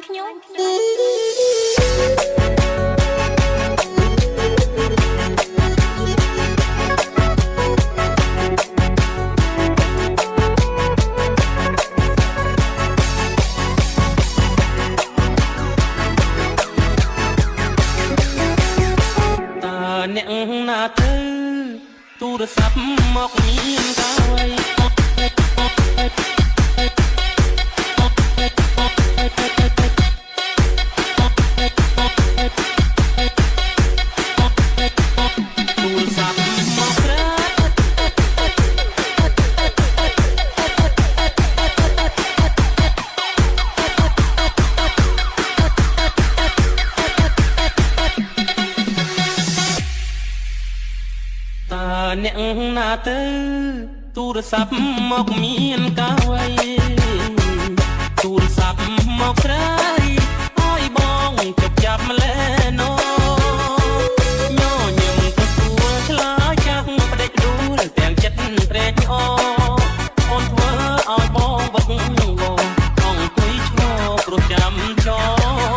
ខ្ញុំអ្នកណាទៅទូរស័ព្ទមកមានកាវៃទូរស័ព្ទមកក្រាអ្នកណាទៅទូរស័ព្ទមកមានកាវៃទូរស័ព្ទមកស្រីឲ្យបងជប់ចាប់ម្លេណូញញឹមទៅសួរឆ្លើយចាស់ផ្ដេចដួលទាំងចិត្តត្រេកអរអូនធ្វើឲ្យបងវឹកវរអង្គុយឈរព្រោះចាំច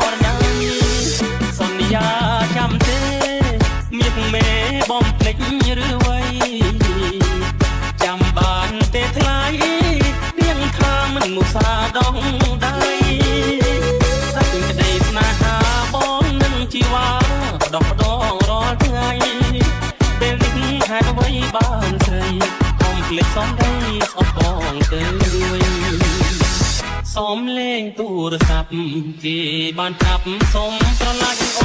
រណាសន្យាចាំទេមានមេបំភ្លេចឬវ័យចាំបានទេថ្លៃរៀងថាមិនមុសាដងដៃសាច់ក្តីស្នេហាបងនឹងជីវ៉ាបដោះដងរាល់ថ្ងៃពេលនេះហេតុអ្វីបានស្រីកុំភ្លេចសំដីស្អប់បងទៅសុំលេងទូរស័ព្ទគេបានប្រាប់សុំស្រឡាញ់